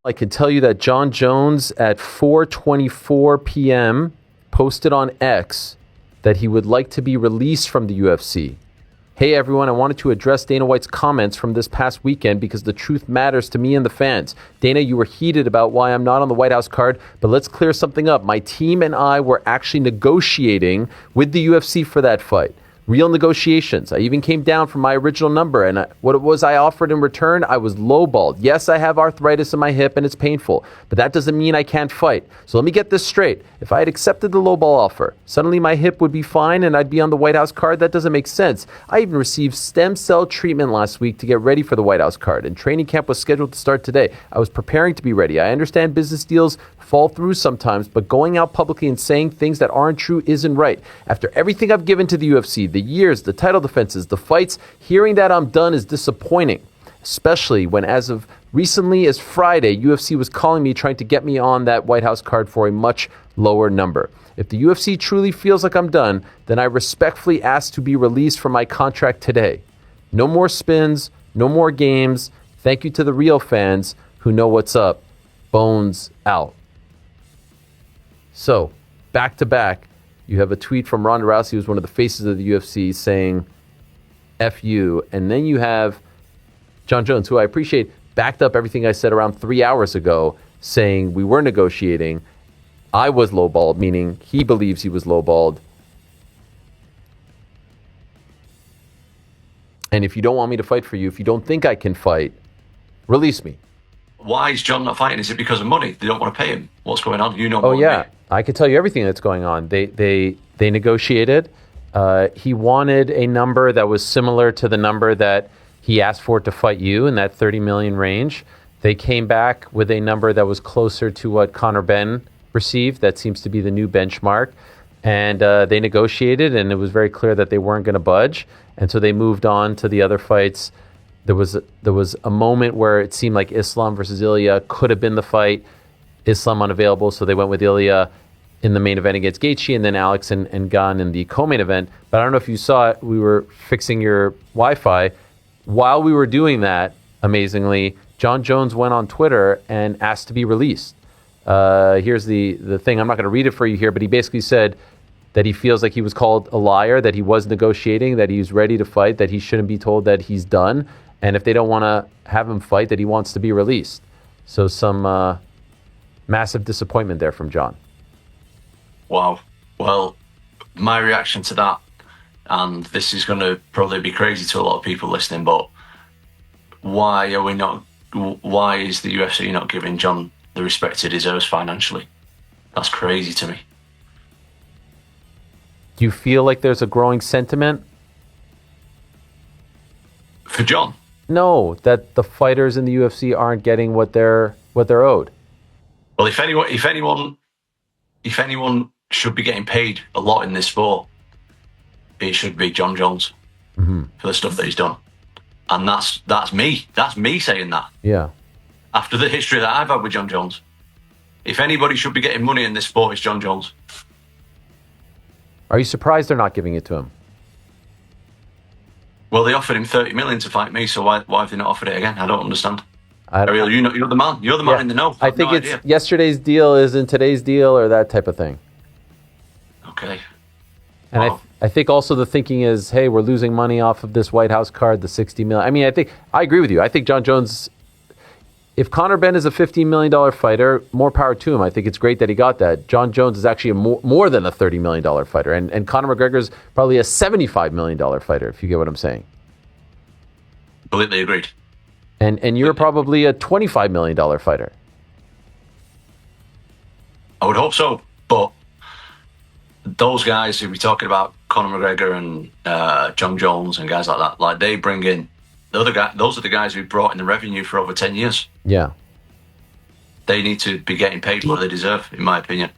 I can tell you that Jon Jones at 4:24 p.m. posted on X that he would like to be released from the UFC. Hey everyone, I wanted to address Dana White's comments from this past weekend because the truth matters to me and the fans. Dana, you were heated about why I'm not on the White House card, but let's clear something up. My team and I were actually negotiating with the UFC for that fight. Real negotiations. I even came down from my original number, and what it was I offered in return, I was lowballed. Yes, I have arthritis in my hip and it's painful, but that doesn't mean I can't fight. So let me get this straight. If I had accepted the lowball offer, suddenly my hip would be fine and I'd be on the White House card. That doesn't make sense. I even received stem cell treatment last week to get ready for the White House card, and training camp was scheduled to start today. I was preparing to be ready. I understand business deals fall through sometimes, but going out publicly and saying things that aren't true isn't right. After everything I've given to the UFC, the years, the title defenses, the fights, hearing that I'm done is disappointing, especially when, as of recently as Friday, UFC was calling me trying to get me on that White House card for a much lower number. If the UFC truly feels like I'm done, then I respectfully ask to be released from my contract today. No more spins, no more games. Thank you to the real fans who know what's up. Bones out. So, back to back, you have a tweet from Ronda Rousey, who's one of the faces of the UFC, saying, F you. And then you have Jon Jones, who I appreciate, backed up everything I said around 3 hours ago, saying we were negotiating. I was lowballed, meaning he believes he was lowballed. And if you don't want me to fight for you, if you don't think I can fight, release me. Why is Jon not fighting? Is it because of money? They don't want to pay him. What's going on? You know. Oh yeah, I can tell you everything that's going on. They negotiated. He wanted a number that was similar to the number that he asked for to fight you in that 30 million range. They came back with a number that was closer to what Conor Benn received. That seems to be the new benchmark. And they negotiated, and it was very clear that they weren't going to budge. And so they moved on to the other fights. There was a moment where it seemed like Islam versus Ilya could have been the fight. Islam unavailable, so they went with Ilya in the main event against Gaethje, and then Alex and Gunn in the co-main event. But I don't know if you saw it. We were fixing your Wi-Fi. While we were doing that, amazingly, Jon Jones went on Twitter and asked to be released. Here's the thing. I'm not going to read it for you here, but he basically said that he feels like he was called a liar, that he was negotiating, that he's ready to fight, that he shouldn't be told that he's done. And if they don't want to have him fight, that he wants to be released. So some massive disappointment there from Jon. Wow. Well, my reaction to that, and this is going to probably be crazy to a lot of people listening, but why is the UFC not giving Jon the respect he deserves financially? That's crazy to me. Do you feel like there's a growing sentiment? For Jon? No, that the fighters in the UFC aren't getting what they're owed. Well, if anyone should be getting paid a lot in this sport, it should be Jon Jones for the stuff that he's done. And that's me. That's me saying that. Yeah. After the history that I've had with Jon Jones, if anybody should be getting money in this sport, it's Jon Jones. Are you surprised they're not giving it to him? Well, they offered him 30 million to fight me, so why have they not offered it again? I don't understand. Ariel, you're the man. You're the man in the know. I think it's yesterday's deal isn't today's deal, or that type of thing. Okay. And wow. I think also the thinking is, hey, we're losing money off of this White House card, the 60 million. I mean, I agree with you. I think Jon Jones, if Conor Benn is a $15 million fighter, more power to him. I think it's great that he got that. Jon Jones is actually more than a $30 million fighter. And Conor McGregor's probably a $75 million fighter, if you get what I'm saying. Completely agreed. And you're probably a $25 million fighter. I would hope so, but those guys who we're talking about, Conor McGregor and Jon Jones and guys like that, like they bring in those are the guys who brought in the revenue for over 10 years. Yeah. They need to be getting paid what they deserve, in my opinion.